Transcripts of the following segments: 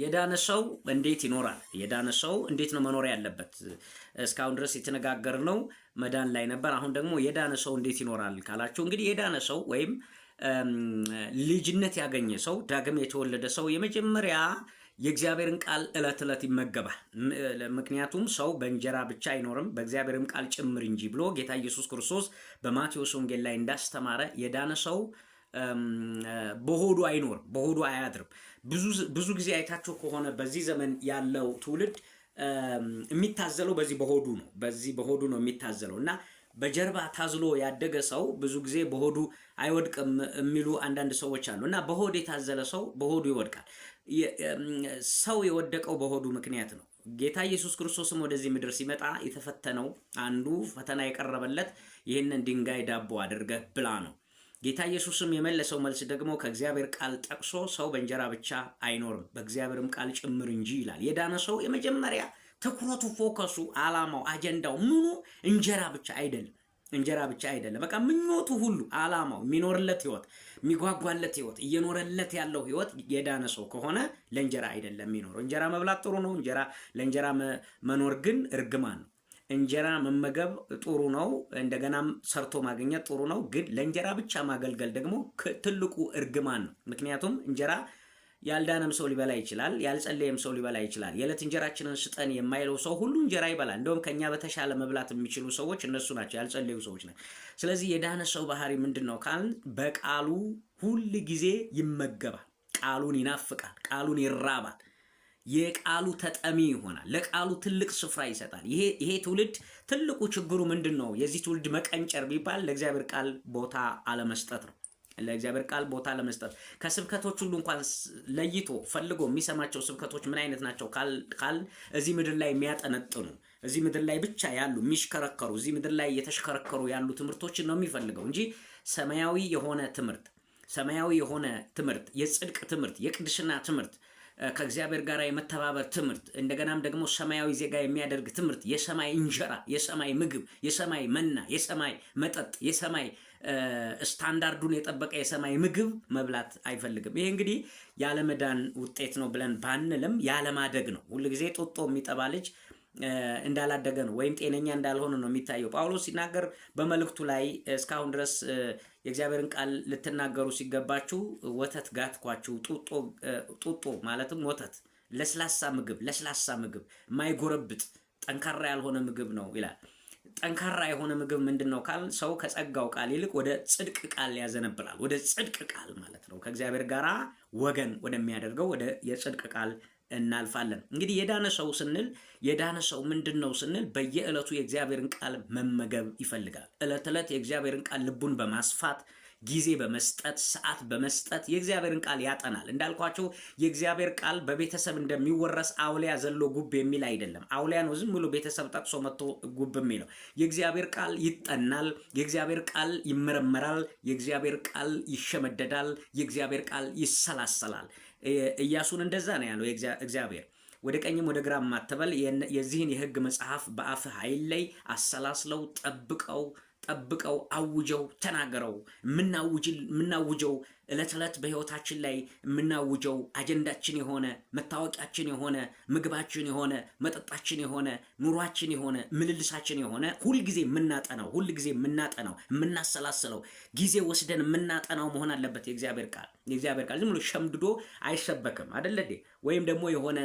የዳነ ሰው እንዴት ይኖራል? የዳነ ሰው እንዴት ነው መኖር ያለበት? እስካሁን ድረስ የተነጋገርነው መዳን ላይ ነበር። አሁን ደግሞ የዳነ ሰው እንዴት ይኖራል ካላችሁ እንግዲህ የዳነ ሰው ወይም ልጅነት ያገኘ ሰው ዳግም የተወለደ ሰው የመጀመሪያ የእግዚአብሔርን ቃል ዕለት ዕለት ይመገባል። ምክንያቱም ሰው በእንጀራ ብቻ አይኖርም በእግዚአብሔርም ቃል ጭምር እንጂ ብሎ ጌታ ኢየሱስ ክርስቶስ በማቴዎስ ወንጌል ላይ እንዳስተማረ የዳነ ሰው በሆዱ አይኖርም፣ በሆዱ አያድርም። ብዙ ጊዜ አይታችሁ ከሆነ በዚህ ዘመን ያለው ትውልድ የሚታዘለው በዚህ በሆዱ ነው የሚታዘለው እና በጀርባ ታዝሎ ያደገ ሰው ብዙ ጊዜ በሆዱ አይወድቅም የሚሉ አንዳንድ ሰዎች አሉ እና በሆድ የታዘለ ሰው በሆዱ ይወድቃል። ሰው የወደቀው በሆዱ ምክንያት ነው። ጌታ ኢየሱስ ክርስቶስም ወደዚህ ምድር ሲመጣ የተፈተነው አንዱ ፈተና የቀረበለት ይህንን ድንጋይ ዳቦ አድርገህ ብላ ነው። ጌታ ኢየሱስም የመለሰው መልስ ደግሞ ከእግዚአብሔር ቃል ጠቅሶ ሰው በእንጀራ ብቻ አይኖርም በእግዚአብሔርም ቃል ጭምር እንጂ ይላል። የዳነ ሰው የመጀመሪያ ትኩረቱ፣ ፎከሱ፣ አላማው፣ አጀንዳው ምኑ እንጀራ ብቻ አይደለም። በቃ ምኞቱ ሁሉ አላማው የሚኖርለት ህይወት፣ የሚጓጓለት ህይወት፣ እየኖረለት ያለው ህይወት የዳነ ሰው ከሆነ ለእንጀራ አይደለም የሚኖረው። እንጀራ መብላት ጥሩ ነው። ለእንጀራ መኖር ግን እርግማን ነው። እንጀራ መመገብ ጥሩ ነው፣ እንደገናም ሰርቶ ማግኘት ጥሩ ነው። ግን ለእንጀራ ብቻ ማገልገል ደግሞ ትልቁ እርግማን ነው። ምክንያቱም እንጀራ ያልዳነም ሰው ሊበላ ይችላል፣ ያልጸለየም ሰው ሊበላ ይችላል። የዕለት እንጀራችንን ስጠን የማይለው ሰው ሁሉ እንጀራ ይበላል። እንደውም ከኛ በተሻለ መብላት የሚችሉ ሰዎች እነሱ ናቸው፣ ያልጸለዩ ሰዎች ናቸው። ስለዚህ የዳነ ሰው ባህሪ ምንድን ነው ካልን በቃሉ ሁል ጊዜ ይመገባል፣ ቃሉን ይናፍቃል፣ ቃሉን ይራባል፣ የቃሉ ተጠሚ ይሆናል፣ ለቃሉ ትልቅ ስፍራ ይሰጣል። ይሄ ትውልድ ትልቁ ችግሩ ምንድን ነው? የዚህ ትውልድ መቀንጨር ቢባል ለእግዚአብሔር ቃል ቦታ አለመስጠት ነው። ለእግዚአብሔር ቃል ቦታ ለመስጠት ከስብከቶች ሁሉ እንኳን ለይቶ ፈልጎ የሚሰማቸው ስብከቶች ምን አይነት ናቸው ካል እዚህ ምድር ላይ የሚያጠነጥኑ እዚህ ምድር ላይ ብቻ ያሉ የሚሽከረከሩ እዚህ ምድር ላይ የተሽከረከሩ ያሉ ትምህርቶችን ነው የሚፈልገው እንጂ ሰማያዊ የሆነ ትምህርት፣ የጽድቅ ትምህርት፣ የቅድስና ትምህርት፣ ከእግዚአብሔር ጋር የመተባበር ትምህርት፣ እንደገናም ደግሞ ሰማያዊ ዜጋ የሚያደርግ ትምህርት፣ የሰማይ እንጀራ፣ የሰማይ ምግብ፣ የሰማይ መና፣ የሰማይ መጠጥ፣ የሰማይ ስታንዳርዱን የጠበቀ የሰማይ ምግብ መብላት አይፈልግም። ይሄ እንግዲህ ያለመዳን ውጤት ነው ብለን ባንልም ያለማደግ ነው። ሁልጊዜ ጦጦ የሚጠባ ልጅ እንዳላደገ ነው ወይም ጤነኛ እንዳልሆነ ነው የሚታየው። ጳውሎስ ሲናገር በመልእክቱ ላይ እስካሁን ድረስ የእግዚአብሔርን ቃል ልትናገሩ ሲገባችሁ ወተት ጋትኳችሁ። ጡጦ ማለትም ወተት፣ ለስላሳ ምግብ የማይጎረብጥ ጠንካራ ያልሆነ ምግብ ነው ይላል። ጠንካራ የሆነ ምግብ ምንድነው ካል ሰው ከጸጋው ቃል ይልቅ ወደ ጽድቅ ቃል ያዘነብላል። ወደ ጽድቅ ቃል ማለት ነው ከእግዚአብሔር ጋራ ወገን ወደሚያደርገው ወደ የጽድቅ ቃል እናልፋለን። እንግዲህ የዳነ ሰው ምንድነው ስንል በየዕለቱ የእግዚአብሔርን ቃል መመገብ ይፈልጋል። ዕለት ዕለት የእግዚአብሔርን ቃል ልቡን በማስፋት ጊዜ በመስጠት ሰዓት በመስጠት የእግዚአብሔርን ቃል ያጠናል። እንዳልኳቸው የእግዚአብሔር ቃል በቤተሰብ እንደሚወረስ አውሊያ ዘሎ ጉብ የሚል አይደለም። አውሊያ ነው ዝም ብሎ ቤተሰብ ጠቅሶ መጥቶ ጉብ የሚለው። የእግዚአብሔር ቃል ይጠናል፣ የእግዚአብሔር ቃል ይመረመራል፣ የእግዚአብሔር ቃል ይሸመደዳል፣ የእግዚአብሔር ቃል ይሰላሰላል። ኢያሱን እንደዛ ነው ያለው እግዚአብሔር። ወደ ቀኝም ወደ ግራም አትበል፣ የዚህን የሕግ መጽሐፍ በአፍህ አይለይ፣ አሰላስለው፣ ጠብቀው፣ አውጀው፣ ተናገረው። የምናውጀው ዕለት ዕለት በሕይወታችን ላይ የምናውጀው አጀንዳችን የሆነ መታወቂያችን የሆነ ምግባችን የሆነ መጠጣችን የሆነ ኑሯችን የሆነ ምልልሳችን የሆነ ሁልጊዜ የምናጠናው የምናሰላስለው ጊዜ ወስደን የምናጠናው መሆን አለበት። የእግዚአብሔር ቃል ዝም ብሎ ሸምድዶ አይሰበክም አይደለ? ወይም ደግሞ የሆነ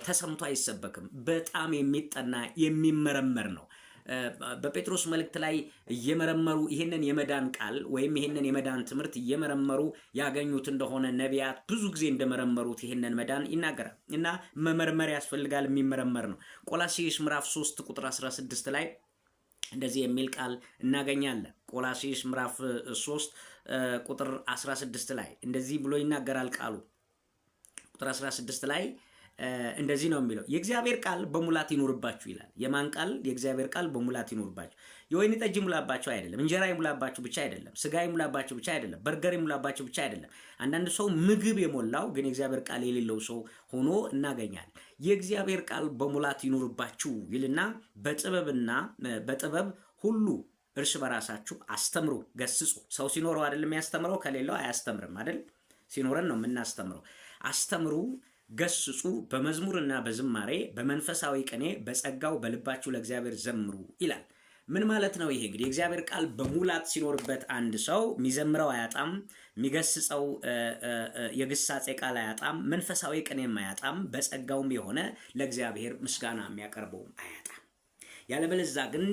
ተሰምቶ አይሰበክም። በጣም የሚጠና የሚመረመር ነው። በጴጥሮስ መልእክት ላይ እየመረመሩ ይህንን የመዳን ቃል ወይም ይህንን የመዳን ትምህርት እየመረመሩ ያገኙት እንደሆነ ነቢያት ብዙ ጊዜ እንደመረመሩት ይህንን መዳን ይናገራል እና መመርመር ያስፈልጋል። የሚመረመር ነው። ቆላስይስ ምዕራፍ 3 ቁጥር 16 ላይ እንደዚህ የሚል ቃል እናገኛለን። ቆላስይስ ምዕራፍ 3 ቁጥር 16 ላይ እንደዚህ ብሎ ይናገራል ቃሉ። ቁጥር 16 ላይ እንደዚህ ነው የሚለው፣ የእግዚአብሔር ቃል በሙላት ይኑርባችሁ ይላል። የማን ቃል? የእግዚአብሔር ቃል በሙላት ይኑርባችሁ። የወይን ጠጅ ይሙላባችሁ አይደለም፣ እንጀራ ይሙላባችሁ ብቻ አይደለም፣ ስጋ ይሙላባችሁ ብቻ አይደለም፣ በርገር ይሙላባችሁ ብቻ አይደለም። አንዳንድ ሰው ምግብ የሞላው ግን የእግዚአብሔር ቃል የሌለው ሰው ሆኖ እናገኛለን። የእግዚአብሔር ቃል በሙላት ይኑርባችሁ ይልና በጥበብ ሁሉ እርስ በራሳችሁ አስተምሩ፣ ገስጹ። ሰው ሲኖረው አይደለም ያስተምረው፣ ከሌለው አያስተምርም አይደል? ሲኖረን ነው የምናስተምረው። አስተምሩ፣ ገስጹ፣ በመዝሙርና በዝማሬ በመንፈሳዊ ቅኔ በጸጋው በልባችሁ ለእግዚአብሔር ዘምሩ ይላል። ምን ማለት ነው? ይሄ እንግዲህ የእግዚአብሔር ቃል በሙላት ሲኖርበት አንድ ሰው የሚዘምረው አያጣም፣ የሚገስጸው የግሳጼ ቃል አያጣም፣ መንፈሳዊ ቅኔም አያጣም፣ በጸጋውም የሆነ ለእግዚአብሔር ምስጋና የሚያቀርበውም አያጣም። ያለበለዚያ ግን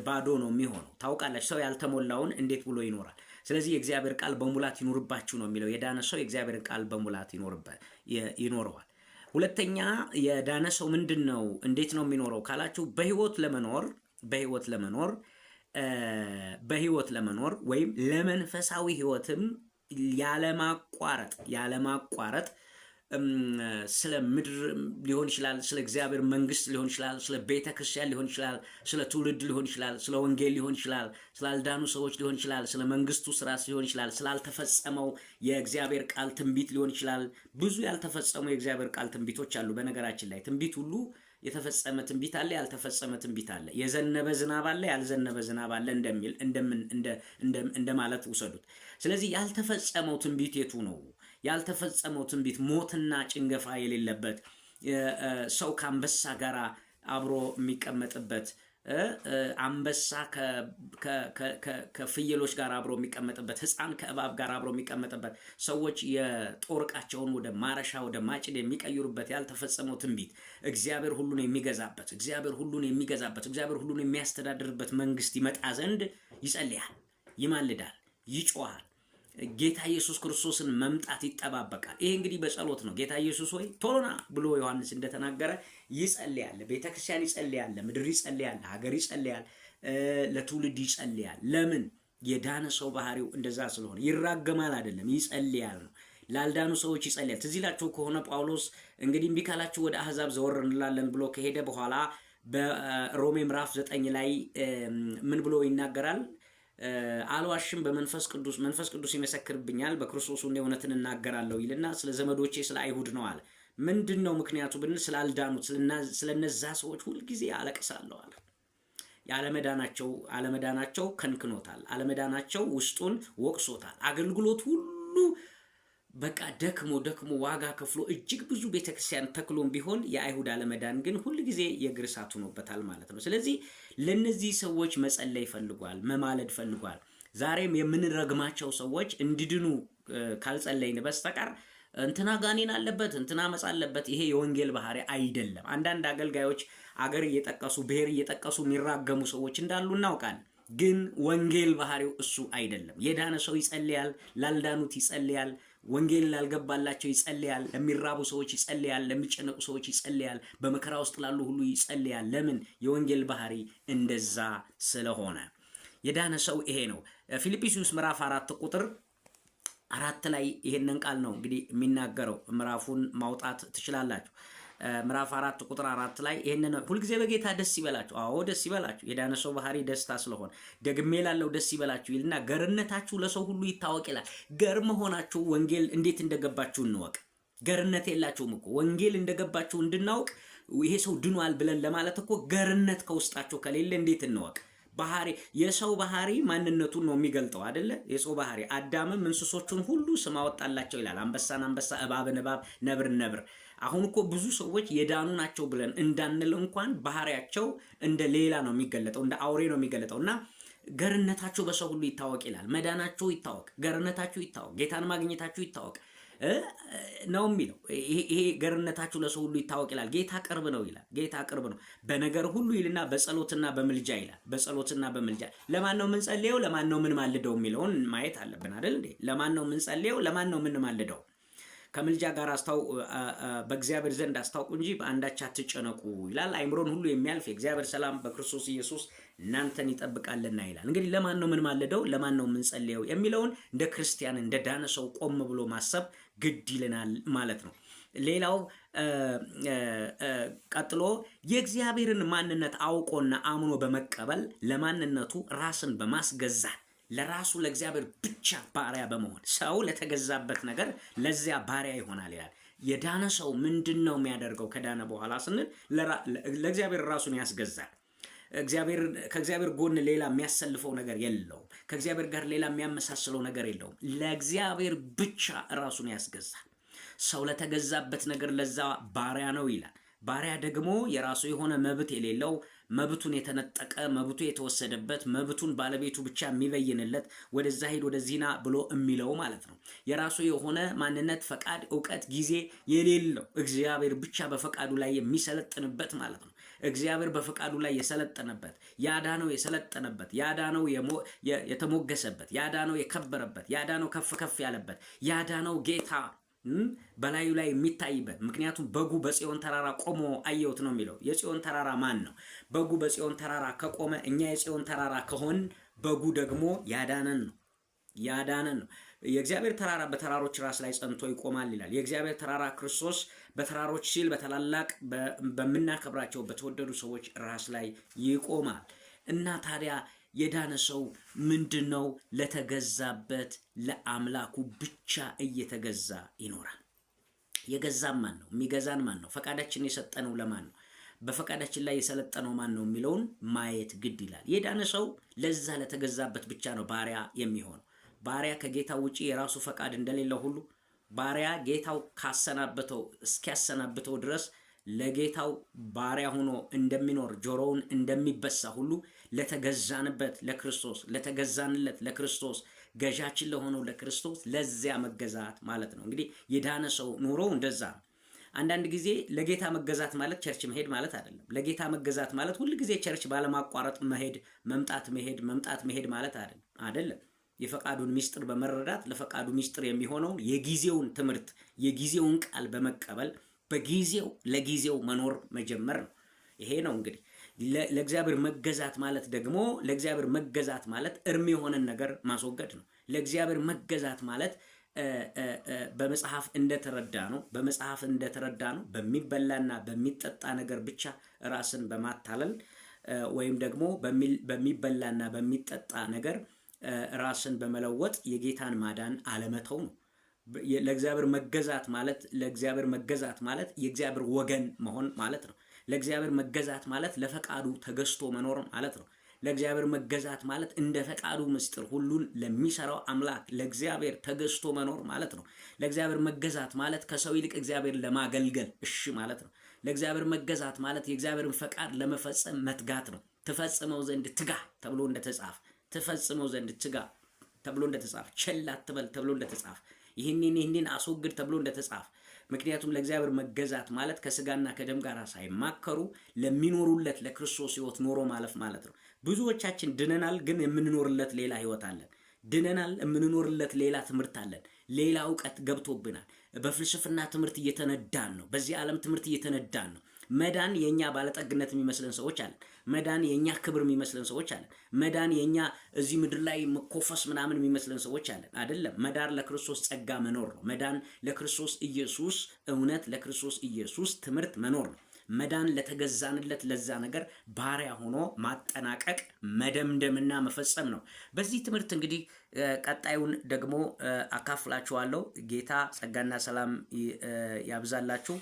ባዶ ነው የሚሆነው። ታውቃላችሁ፣ ሰው ያልተሞላውን እንዴት ብሎ ይኖራል? ስለዚህ የእግዚአብሔር ቃል በሙላት ይኖርባችሁ ነው የሚለው። የዳነ ሰው የእግዚአብሔር ቃል በሙላት ይኖረዋል። ሁለተኛ የዳነ ሰው ምንድን ነው እንዴት ነው የሚኖረው ካላችሁ በህይወት ለመኖር ወይም ለመንፈሳዊ ህይወትም ያለማቋረጥ ስለ ምድር ሊሆን ይችላል፣ ስለ እግዚአብሔር መንግስት ሊሆን ይችላል፣ ስለ ቤተ ክርስቲያን ሊሆን ይችላል፣ ስለ ትውልድ ሊሆን ይችላል፣ ስለ ወንጌል ሊሆን ይችላል፣ ስላልዳኑ ሰዎች ሊሆን ይችላል፣ ስለ መንግስቱ ስራ ሊሆን ይችላል፣ ስላልተፈጸመው የእግዚአብሔር ቃል ትንቢት ሊሆን ይችላል። ብዙ ያልተፈጸሙ የእግዚአብሔር ቃል ትንቢቶች አሉ። በነገራችን ላይ ትንቢት ሁሉ የተፈጸመ ትንቢት አለ፣ ያልተፈጸመ ትንቢት አለ። የዘነበ ዝናብ አለ፣ ያልዘነበ ዝናብ አለ እንደማለት ውሰዱት። ስለዚህ ያልተፈጸመው ትንቢት የቱ ነው? ያልተፈጸመው ትንቢት ሞትና ጭንገፋ የሌለበት ሰው ከአንበሳ ጋር አብሮ የሚቀመጥበት አንበሳ ከፍየሎች ጋር አብሮ የሚቀመጥበት፣ ሕፃን ከእባብ ጋር አብሮ የሚቀመጥበት፣ ሰዎች የጦር ዕቃቸውን ወደ ማረሻ ወደ ማጭድ የሚቀይሩበት ያልተፈጸመው ትንቢት እግዚአብሔር ሁሉን የሚገዛበት እግዚአብሔር ሁሉን የሚያስተዳድርበት መንግስት ይመጣ ዘንድ ይጸልያል፣ ይማልዳል፣ ይጮሃል። ጌታ ኢየሱስ ክርስቶስን መምጣት ይጠባበቃል። ይሄ እንግዲህ በጸሎት ነው። ጌታ ኢየሱስ ሆይ ቶሎና ብሎ ዮሐንስ እንደተናገረ ይጸልያል። ቤተክርስቲያን ይጸልያል፣ ምድር ይጸልያል፣ ሀገር ይጸልያል፣ ለትውልድ ይጸልያል። ለምን? የዳነ ሰው ባህሪው እንደዛ ስለሆነ ይራገማል አይደለም፣ ይጸልያል ነው። ላልዳኑ ሰዎች ይጸልያል። ትዝ ይላችሁ ከሆነ ጳውሎስ እንግዲህ እምቢ ካላችሁ ወደ አሕዛብ ዘወር እንላለን ብሎ ከሄደ በኋላ በሮሜ ምዕራፍ 9 ላይ ምን ብሎ ይናገራል? አልዋሽም፣ መንፈስ ቅዱስ ይመሰክርብኛል፣ በክርስቶስ እውነትን እናገራለሁ ይልና ስለ ዘመዶቼ ስለ አይሁድ ነው አለ። ምንድነው ምክንያቱ ብንል ስላልዳኑት ስለነዛ ሰዎች ሁልጊዜ አለቅሳለሁ አለ። አለመዳናቸው ከንክኖታል፣ አለመዳናቸው ውስጡን ወቅሶታል። አገልግሎት ሁሉ በቃ ደክሞ ዋጋ ከፍሎ እጅግ ብዙ ቤተክርስቲያን ተክሎም ቢሆን የአይሁድ አለመዳን ግን ሁልጊዜ የእግር እሳት ሆኖበታል ማለት ነው። ስለዚህ ለነዚህ ሰዎች መጸለይ ፈልጓል፣ መማለድ ፈልጓል። ዛሬም የምንረግማቸው ሰዎች እንዲድኑ ካልጸለይን በስተቀር እንትና ጋኔን አለበት፣ እንትና መጻ አለበት፣ ይሄ የወንጌል ባህሪ አይደለም። አንዳንድ አገልጋዮች አገር እየጠቀሱ ብሔር እየጠቀሱ የሚራገሙ ሰዎች እንዳሉ እናውቃለን። ግን ወንጌል ባህሪው እሱ አይደለም። የዳነ ሰው ይጸልያል፣ ላልዳኑት ይጸልያል፣ ወንጌል ላልገባላቸው ይጸልያል፣ ለሚራቡ ሰዎች ይጸልያል፣ ለሚጨነቁ ሰዎች ይጸልያል፣ በመከራ ውስጥ ላሉ ሁሉ ይጸልያል። ለምን? የወንጌል ባህሪ እንደዛ ስለሆነ። የዳነ ሰው ይሄ ነው። ፊልጵስዩስ ምዕራፍ 4 ቁጥር 4 ላይ ይሄንን ቃል ነው እንግዲህ የሚናገረው። ምዕራፉን ማውጣት ትችላላችሁ። ምዕራፍ 4 ቁጥር 4 ላይ ይሄንን ሁልጊዜ በጌታ ደስ ይበላችሁ። አዎ ደስ ይበላችሁ። የዳነ ሰው ባህሪ ደስታ ስለሆነ ደግሜ ላለው ደስ ይበላችሁ ይልና ገርነታችሁ ለሰው ሁሉ ይታወቅ ይላል። ገር መሆናችሁ ወንጌል እንዴት እንደገባችሁ እንወቅ። ገርነት የላችሁም እኮ ወንጌል እንደገባችሁ እንድናውቅ ይሄ ሰው ድኗል ብለን ለማለት እኮ ገርነት ከውስጣችሁ ከሌለ እንዴት እንወቅ? ባህሪ የሰው ባህሪ ማንነቱን ነው የሚገልጠው አይደለ? የሰው ባህሪ አዳምም እንስሶቹን ሁሉ ስም አወጣላቸው ይላል። አንበሳን አንበሳ፣ እባብን እባብ፣ ነብርን ነብር። አሁን እኮ ብዙ ሰዎች የዳኑ ናቸው ብለን እንዳንል እንኳን ባህሪያቸው እንደ ሌላ ነው የሚገለጠው፣ እንደ አውሬ ነው የሚገለጠው። እና ገርነታችሁ በሰው ሁሉ ይታወቅ ይላል። መዳናችሁ ይታወቅ፣ ገርነታችሁ ይታወቅ፣ ጌታን ማግኘታችሁ ይታወቅ ነው የሚለው። ይሄ ገርነታችሁ ለሰው ሁሉ ይታወቅ ይላል። ጌታ ቅርብ ነው ይላል። ጌታ ቅርብ ነው በነገር ሁሉ ይልና በጸሎትና በምልጃ ይላል። በጸሎትና በምልጃ ለማን ነው የምንጸልየው? ለማን ነው ምን ማልደው የሚለውን ማየት አለብን አይደል እንዴ? ለማን ነው የምንጸልየው? ለማን ነው ምን ማልደው? ከምልጃ ጋር በእግዚአብሔር ዘንድ አስታውቁ እንጂ በአንዳች አትጨነቁ ይላል። አይምሮን ሁሉ የሚያልፍ የእግዚአብሔር ሰላም በክርስቶስ ኢየሱስ እናንተን ይጠብቃልና ይላል። እንግዲህ ለማን ነው ምን ማልደው? ለማን ነው የምንጸልየው የሚለውን እንደ ክርስቲያን እንደ ዳነ ሰው ቆም ብሎ ማሰብ ግድ ይለናል ማለት ነው። ሌላው ቀጥሎ የእግዚአብሔርን ማንነት አውቆና አምኖ በመቀበል ለማንነቱ ራስን በማስገዛት ለራሱ ለእግዚአብሔር ብቻ ባሪያ በመሆን ሰው ለተገዛበት ነገር ለዚያ ባሪያ ይሆናል ይላል። የዳነ ሰው ምንድነው የሚያደርገው? ከዳነ በኋላ ስንል ለእግዚአብሔር ራሱን ያስገዛል። ከእግዚአብሔር ጎን ሌላ የሚያሰልፈው ነገር የለውም። ከእግዚአብሔር ጋር ሌላ የሚያመሳስለው ነገር የለውም። ለእግዚአብሔር ብቻ ራሱን ያስገዛል። ሰው ለተገዛበት ነገር ለዛ ባሪያ ነው ይላል። ባሪያ ደግሞ የራሱ የሆነ መብት የሌለው መብቱን የተነጠቀ መብቱ የተወሰደበት መብቱን ባለቤቱ ብቻ የሚበይንለት ወደዛ ሂድ ወደዚህ ና ብሎ የሚለው ማለት ነው። የራሱ የሆነ ማንነት፣ ፈቃድ፣ እውቀት፣ ጊዜ የሌለው እግዚአብሔር ብቻ በፈቃዱ ላይ የሚሰለጥንበት ማለት ነው። እግዚአብሔር በፈቃዱ ላይ የሰለጠነበት ያዳነው የሰለጠነበት ያዳነው የተሞገሰበት ያዳነው የከበረበት ያዳነው ከፍ ከፍ ያለበት ያዳነው ጌታ በላዩ ላይ የሚታይበት። ምክንያቱም በጉ በጽዮን ተራራ ቆሞ አየሁት ነው የሚለው። የጽዮን ተራራ ማን ነው? በጉ በጽዮን ተራራ ከቆመ እኛ የጽዮን ተራራ ከሆን በጉ ደግሞ ያዳነን ነው ያዳነን ነው። የእግዚአብሔር ተራራ በተራሮች ራስ ላይ ጸንቶ ይቆማል ይላል። የእግዚአብሔር ተራራ ክርስቶስ በተራሮች ሲል በታላላቅ በምናከብራቸው በተወደዱ ሰዎች ራስ ላይ ይቆማል። እና ታዲያ የዳነ ሰው ምንድነው? ለተገዛበት ለአምላኩ ብቻ እየተገዛ ይኖራል። የገዛን ማን ነው? የሚገዛን ማን ነው? ፈቃዳችን የሰጠነው ለማን ነው? በፈቃዳችን ላይ የሰለጠነው ማን ነው የሚለውን ማየት ግድ ይላል። የዳነ ሰው ለዛ ለተገዛበት ብቻ ነው ባሪያ የሚሆነው። ባሪያ ከጌታው ውጪ የራሱ ፈቃድ እንደሌለው ሁሉ ባሪያ ጌታው ካሰናበተው እስኪያሰናብተው ድረስ ለጌታው ባሪያ ሆኖ እንደሚኖር ጆሮውን እንደሚበሳ ሁሉ ለተገዛንበት ለክርስቶስ ለተገዛንለት ለክርስቶስ ገዣችን ለሆነው ለክርስቶስ ለዚያ መገዛት ማለት ነው። እንግዲህ የዳነ ሰው ኑሮ እንደዛ ነው። አንዳንድ ጊዜ ለጌታ መገዛት ማለት ቸርች መሄድ ማለት አይደለም። ለጌታ መገዛት ማለት ሁሉ ጊዜ ቸርች ባለማቋረጥ መሄድ መምጣት መሄድ ማለት አይደለም። የፈቃዱን ሚስጥር በመረዳት ለፈቃዱ ሚስጥር የሚሆነውን የጊዜውን ትምህርት የጊዜውን ቃል በመቀበል በጊዜው ለጊዜው መኖር መጀመር ነው። ይሄ ነው እንግዲህ ለእግዚአብሔር መገዛት ማለት ደግሞ ለእግዚአብሔር መገዛት ማለት እርም የሆነን ነገር ማስወገድ ነው። ለእግዚአብሔር መገዛት ማለት በመጽሐፍ እንደተረዳ ነው በሚበላና በሚጠጣ ነገር ብቻ ራስን በማታለል ወይም ደግሞ በሚበላና በሚጠጣ ነገር ራስን በመለወጥ የጌታን ማዳን አለመተው ነው። ለእግዚአብሔር መገዛት ማለት የእግዚአብሔር ወገን መሆን ማለት ነው። ለእግዚአብሔር መገዛት ማለት ለፈቃዱ ተገዝቶ መኖር ማለት ነው። ለእግዚአብሔር መገዛት ማለት እንደ ፈቃዱ ምስጢር ሁሉን ለሚሰራው አምላክ ለእግዚአብሔር ተገዝቶ መኖር ማለት ነው። ለእግዚአብሔር መገዛት ማለት ከሰው ይልቅ እግዚአብሔር ለማገልገል እሺ ማለት ነው። ለእግዚአብሔር መገዛት ማለት የእግዚአብሔርን ፈቃድ ለመፈጸም መትጋት ነው። ትፈጽመው ዘንድ ትጋ ተብሎ እንደተጻፈ ትፈጽመው ዘንድ ትጋ ተብሎ እንደተጻፈ ቸል አትበል ተብሎ እንደተጻፈ ይህንን አስወግድ ተብሎ እንደተጻፈ። ምክንያቱም ለእግዚአብሔር መገዛት ማለት ከስጋና ከደም ጋር ሳይማከሩ ለሚኖሩለት ለክርስቶስ ሕይወት ኖሮ ማለፍ ማለት ነው። ብዙዎቻችን ድነናል፣ ግን የምንኖርለት ሌላ ሕይወት አለን። ድነናል፣ የምንኖርለት ሌላ ትምህርት አለን። ሌላ እውቀት ገብቶብናል። በፍልስፍና ትምህርት እየተነዳን ነው። በዚህ ዓለም ትምህርት እየተነዳን ነው። መዳን የኛ ባለጠግነት የሚመስለን ሰዎች አለን። መዳን የኛ ክብር የሚመስለን ሰዎች አለን። መዳን የኛ እዚህ ምድር ላይ መኮፈስ ምናምን የሚመስለን ሰዎች አለን። አይደለም። መዳን ለክርስቶስ ጸጋ መኖር ነው። መዳን ለክርስቶስ ኢየሱስ እውነት፣ ለክርስቶስ ኢየሱስ ትምህርት መኖር ነው። መዳን ለተገዛንለት ለዛ ነገር ባሪያ ሆኖ ማጠናቀቅ መደምደምና መፈጸም ነው። በዚህ ትምህርት እንግዲህ ቀጣዩን ደግሞ አካፍላችኋለሁ። ጌታ ጸጋና ሰላም ያብዛላችሁ።